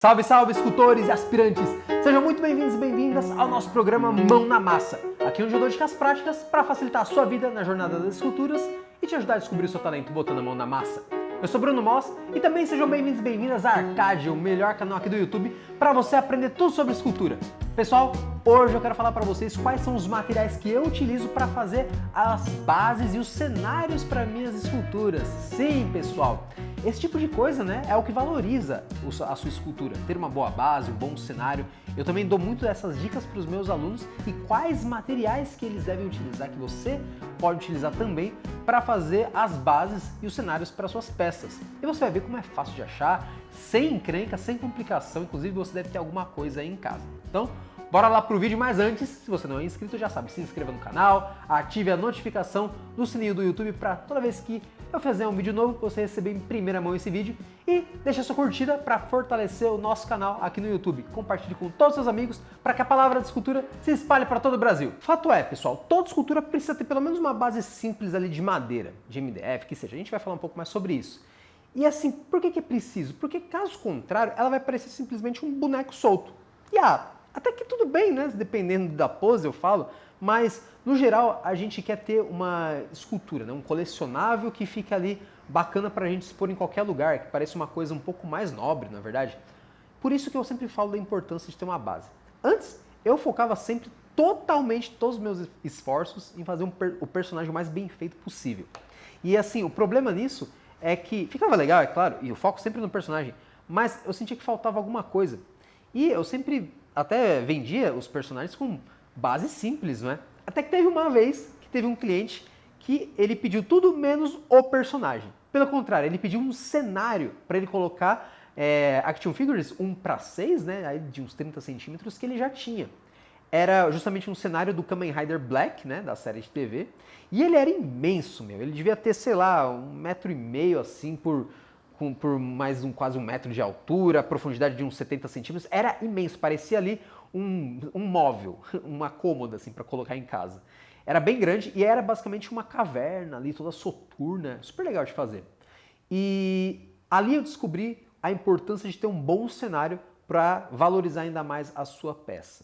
Salve, salve, escultores e aspirantes! Sejam muito bem-vindos e bem-vindas ao nosso programa Mão na Massa. Aqui é onde eu dou dicas práticas para facilitar a sua vida na jornada das esculturas e te ajudar a descobrir o seu talento botando a mão na massa. Eu sou Bruno Moss e também sejam bem-vindos e bem-vindas a Arcade, o melhor canal aqui do YouTube para você aprender tudo sobre escultura. Pessoal, hoje eu quero falar para vocês quais são os materiais que eu utilizo para fazer as bases e os cenários para minhas esculturas. Sim, pessoal! Esse tipo de coisa, né, é o que valoriza a sua escultura. Ter uma boa base, um bom cenário. Eu também dou muito dessas dicas para os meus alunos e quais materiais que eles devem utilizar, que você pode utilizar também para fazer as bases e os cenários para suas peças. E você vai ver como é fácil de achar, sem encrenca, sem complicação. Inclusive você deve ter alguma coisa aí em casa. Então, bora lá pro vídeo, mas antes, se você não é inscrito, já sabe, se inscreva no canal, ative a notificação do sininho do YouTube para toda vez que eu fizer um vídeo novo, você receber em primeira mão esse vídeo e deixa sua curtida para fortalecer o nosso canal aqui no YouTube. Compartilhe com todos os seus amigos para que a palavra de escultura se espalhe para todo o Brasil. Fato é, pessoal, toda escultura precisa ter pelo menos uma base simples ali de madeira, de MDF, que seja. A gente vai falar um pouco mais sobre isso. E assim, por que é preciso? Porque caso contrário, ela vai parecer simplesmente um boneco solto. E até que tudo bem, né? Dependendo da pose, eu falo, mas no geral a gente quer ter uma escultura, né? Um colecionável que fica ali bacana pra gente expor em qualquer lugar, que parece uma coisa um pouco mais nobre, na verdade. Por isso que eu sempre falo da importância de ter uma base. Antes, eu focava sempre totalmente todos os meus esforços em fazer o personagem o mais bem feito possível. E assim, o problema nisso é que ficava legal, é claro, e eu foco sempre no personagem, mas eu sentia que faltava alguma coisa. E eu sempre até vendia os personagens com base simples, não é? Até que teve uma vez que teve um cliente que ele pediu tudo menos o personagem. Pelo contrário, ele pediu um cenário para ele colocar Action Figures 1:6, né? Aí de uns 30 centímetros que ele já tinha. Era justamente um cenário do Kamen Rider Black, né? Da série de TV. E ele era imenso, meu. Ele devia ter, sei lá, 1,5 metro assim por mais quase 1 metro de altura, profundidade de uns 70 centímetros. Era imenso, parecia ali um móvel, uma cômoda assim para colocar em casa. Era bem grande e era basicamente uma caverna ali, toda soturna, super legal de fazer. E ali eu descobri a importância de ter um bom cenário para valorizar ainda mais a sua peça.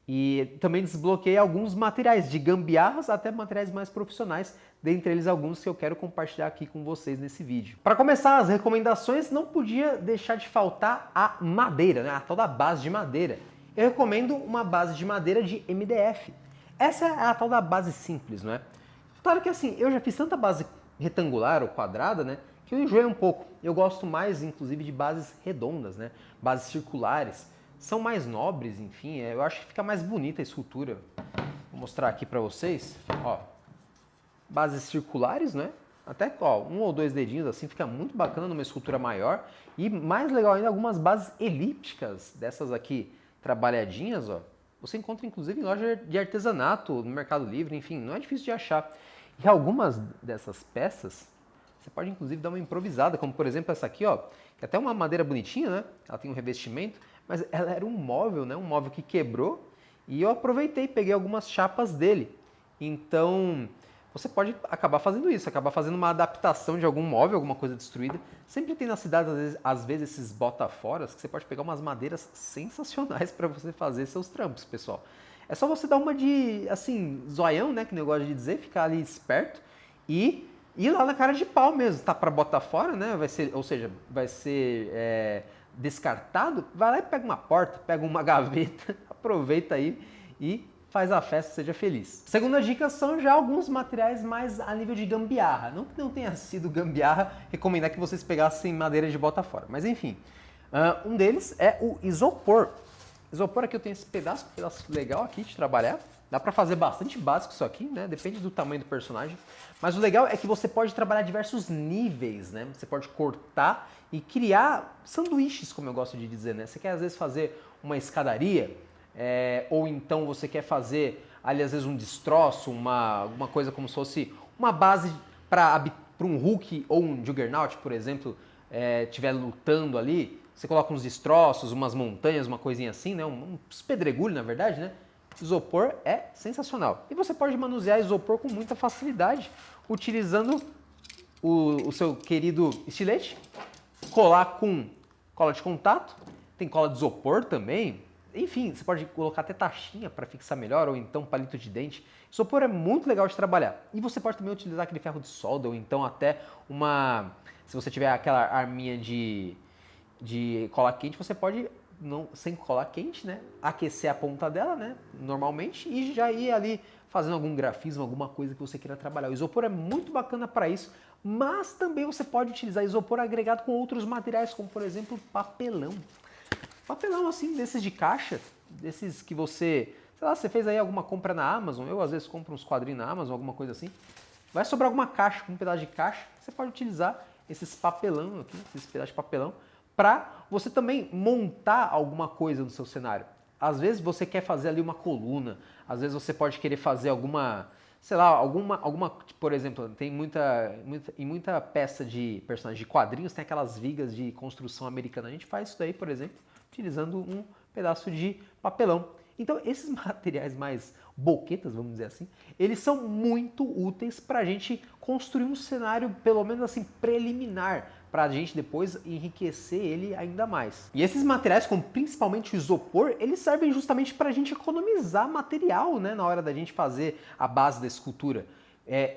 E também desbloqueei alguns materiais, de gambiarras até materiais mais profissionais, dentre eles alguns que eu quero compartilhar aqui com vocês nesse vídeo. Para começar as recomendações, não podia deixar de faltar a madeira, né? A tal da base de madeira. Eu recomendo uma base de madeira de MDF. Essa é a tal da base simples, não é? Claro que assim, eu já fiz tanta base retangular ou quadrada, né? Que eu enjoei um pouco. Eu gosto mais, inclusive, de bases redondas, né? Bases circulares. São mais nobres, enfim, eu acho que fica mais bonita a escultura. Vou mostrar aqui para vocês, ó. Bases circulares, né? Até, ó, 1 ou 2 dedinhos assim, fica muito bacana numa escultura maior. E mais legal ainda, algumas bases elípticas, dessas aqui trabalhadinhas, ó. Você encontra inclusive em loja de artesanato, no Mercado Livre, enfim, não é difícil de achar. E algumas dessas peças, você pode inclusive dar uma improvisada, como por exemplo essa aqui, ó, que é até uma madeira bonitinha, né? Ela tem um revestimento, mas ela era um móvel, né? Um móvel que quebrou e eu aproveitei, peguei algumas chapas dele. Então, você pode acabar fazendo isso, acabar fazendo uma adaptação de algum móvel, alguma coisa destruída. Sempre tem na cidade, às vezes, esses botaforas que você pode pegar umas madeiras sensacionais para você fazer seus trampos, pessoal. É só você dar uma de, assim, zoião, né? Que eu gosto de dizer, ficar ali esperto e ir lá na cara de pau mesmo. Tá para botar fora, né? Vai ser, ou seja, vai ser descartado. Vai lá e pega uma porta, pega uma gaveta, aproveita aí e faz a festa, seja feliz. Segunda dica são já alguns materiais mais a nível de gambiarra. Não que não tenha sido gambiarra recomendar que vocês pegassem madeira de bota fora, mas enfim. Um deles é o isopor. Isopor aqui eu tenho esse pedaço legal aqui de trabalhar. Dá para fazer bastante básico isso aqui, né? Depende do tamanho do personagem. Mas o legal é que você pode trabalhar diversos níveis, né? Você pode cortar e criar sanduíches, como eu gosto de dizer, né? Você quer às vezes fazer uma escadaria, ou então você quer fazer ali às vezes um destroço, alguma coisa como se fosse uma base para um Hulk ou um Juggernaut, por exemplo, estiver lutando ali. Você coloca uns destroços, umas montanhas, uma coisinha assim, né? Uns pedregulhos, na verdade, né? Isopor é sensacional. E você pode manusear isopor com muita facilidade, utilizando o seu querido estilete, colar com cola de contato, Tem cola de isopor também. Enfim, você pode colocar até taxinha para fixar melhor, ou então palito de dente. Isopor é muito legal de trabalhar. E você pode também utilizar aquele ferro de solda, ou então até se você tiver aquela arminha de cola quente, você pode, sem cola quente, né, aquecer a ponta dela, né, normalmente, e já ir ali fazendo algum grafismo, alguma coisa que você queira trabalhar. O isopor é muito bacana para isso, mas também você pode utilizar isopor agregado com outros materiais, como por exemplo papelão. Papelão assim, desses de caixa, desses que você, sei lá, você fez aí alguma compra na Amazon, eu às vezes compro uns quadrinhos na Amazon, alguma coisa assim, vai sobrar alguma caixa, um pedaço de caixa, você pode utilizar esses papelão aqui, esses pedaços de papelão, para você também montar alguma coisa no seu cenário. Às vezes você quer fazer ali uma coluna, às vezes você pode querer fazer alguma, sei lá, por exemplo, tem muita peça de personagem de quadrinhos, tem aquelas vigas de construção americana. A gente faz isso daí, por exemplo, utilizando um pedaço de papelão. Então, esses materiais mais boquetas, vamos dizer assim, eles são muito úteis para a gente construir um cenário, pelo menos assim, preliminar, para a gente depois enriquecer ele ainda mais. E esses materiais, como principalmente o isopor, eles servem justamente para a gente economizar material, né, na hora da gente fazer a base da escultura.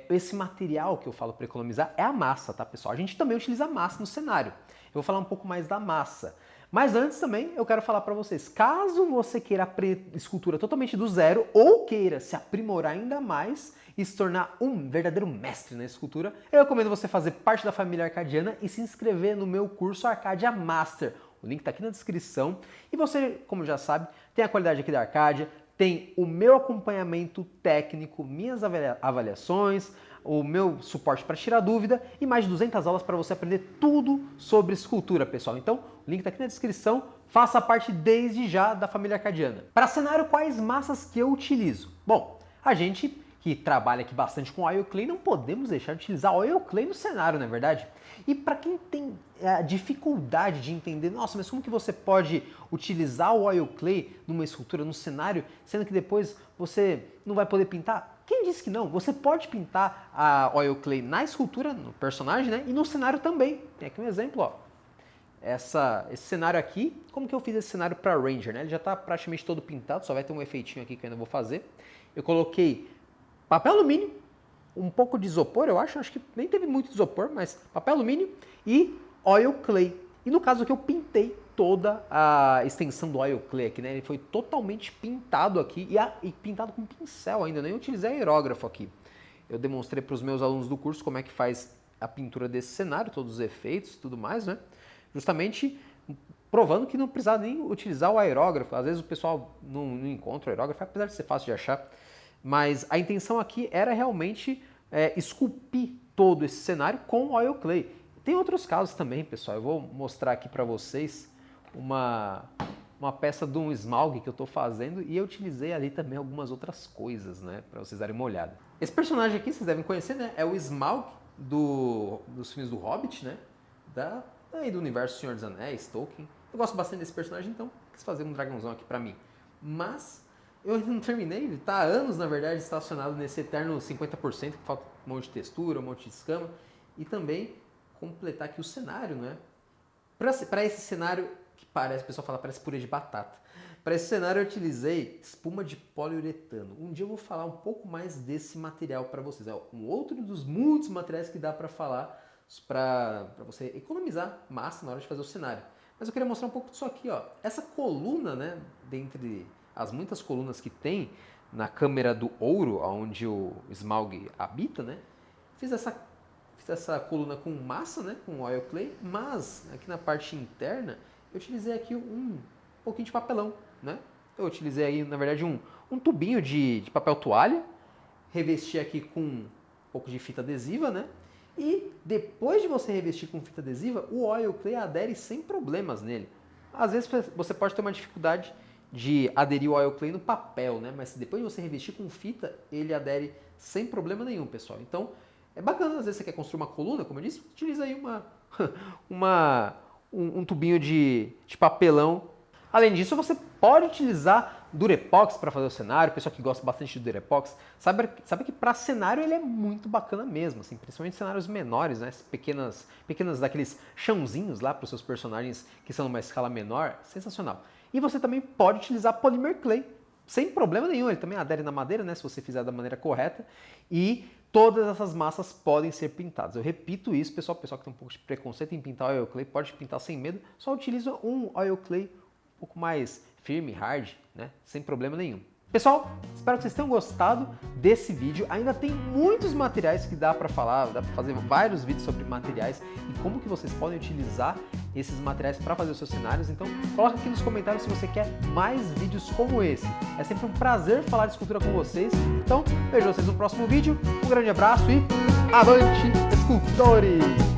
Esse material que eu falo para economizar é a massa, tá, pessoal? A gente também utiliza massa no cenário. Eu vou falar um pouco mais da massa. Mas antes também eu quero falar para vocês, caso você queira aprender escultura totalmente do zero ou queira se aprimorar ainda mais e se tornar um verdadeiro mestre na escultura, eu recomendo você fazer parte da família Arcadiana e se inscrever no meu curso Arcadia Master. O link está aqui na descrição. E você, como já sabe, tem a qualidade aqui da Arcadia, tem o meu acompanhamento técnico, minhas avaliações, o meu suporte para tirar dúvida e mais de 200 aulas para você aprender tudo sobre escultura, pessoal. Então, o link está aqui na descrição, faça parte desde já da família Arcadiana. Para cenário, quais massas que eu utilizo? Bom, a gente que trabalha aqui bastante com oil clay, não podemos deixar de utilizar oil clay no cenário, não é verdade? E para quem tem a dificuldade de entender, nossa, mas como que você pode utilizar o oil clay numa escultura, no cenário, sendo que depois você não vai poder pintar? Quem disse que não? Você pode pintar a oil clay na escultura, no personagem, né? E no cenário também. Tem aqui um exemplo, ó. Esse cenário aqui, como que eu fiz esse cenário para Ranger, né? Ele já está praticamente todo pintado, só vai ter um efeitinho aqui que eu ainda vou fazer. Eu coloquei papel alumínio, um pouco de isopor, eu acho que nem teve muito isopor, mas papel alumínio e oil clay. E no caso aqui eu pintei toda a extensão do oil clay aqui, né? Ele foi totalmente pintado aqui e pintado com pincel ainda, nem utilizei aerógrafo aqui. Eu demonstrei para os meus alunos do curso como é que faz a pintura desse cenário, todos os efeitos e tudo mais, né? Justamente provando que não precisava nem utilizar o aerógrafo. Às vezes o pessoal não encontra o aerógrafo, apesar de ser fácil de achar. Mas a intenção aqui era realmente esculpir todo esse cenário com oil clay. Tem outros casos também, pessoal. Eu vou mostrar aqui para vocês uma peça de um esmalgue que eu estou fazendo e eu utilizei ali também algumas outras coisas, né, para vocês darem uma olhada. Esse personagem aqui, vocês devem conhecer, né, é o Smaug dos filmes do Hobbit, né, do universo Senhor dos Anéis, Tolkien. Eu gosto bastante desse personagem, então quis fazer um dragãozão aqui para mim. Mas eu ainda não terminei, ele está há anos, na verdade, estacionado nesse eterno 50%, que falta um monte de textura, um monte de escama, e também completar aqui o cenário, né? Para esse cenário, que parece, o pessoal fala, parece purê de batata. Para esse cenário eu utilizei espuma de poliuretano. Um dia eu vou falar um pouco mais desse material para vocês. É um outro dos muitos materiais que dá para falar para você economizar massa na hora de fazer o cenário. Mas eu queria mostrar um pouco disso aqui, ó. Essa coluna, né, dentre as muitas colunas que tem na câmera do ouro, onde o Smaug habita, né, fiz essa coluna com massa, né, com oil clay, mas aqui na parte interna eu utilizei aqui um pouquinho de papelão, né? Eu utilizei aí, na verdade, um tubinho de papel toalha, revesti aqui com um pouco de fita adesiva, né? E depois de você revestir com fita adesiva, o oil clay adere sem problemas nele. Às vezes você pode ter uma dificuldade de aderir o oil clay no papel, né? Mas depois de você revestir com fita, ele adere sem problema nenhum, pessoal. Então, é bacana, às vezes você quer construir uma coluna, como eu disse, utiliza aí um tubinho de papelão. Além disso, você pode utilizar Durepox para fazer o cenário, pessoal que gosta bastante de Durepox, sabe que para cenário ele é muito bacana mesmo, assim, principalmente cenários menores, né? Pequenas daqueles chãozinhos lá para os seus personagens que são numa escala menor, sensacional. E você também pode utilizar Polymer Clay, sem problema nenhum, ele também adere na madeira, né? Se você fizer da maneira correta, e todas essas massas podem ser pintadas. Eu repito isso, pessoal que tem um pouco de preconceito em pintar oil clay, pode pintar sem medo, só utiliza um oil clay um pouco mais firme, hard, né? Sem problema nenhum. Pessoal, espero que vocês tenham gostado desse vídeo. Ainda tem muitos materiais que dá para falar, dá para fazer vários vídeos sobre materiais e como que vocês podem utilizar esses materiais para fazer os seus cenários. Então, coloca aqui nos comentários se você quer mais vídeos como esse. É sempre um prazer falar de escultura com vocês. Então, vejo vocês no próximo vídeo. Um grande abraço e avante, escultores!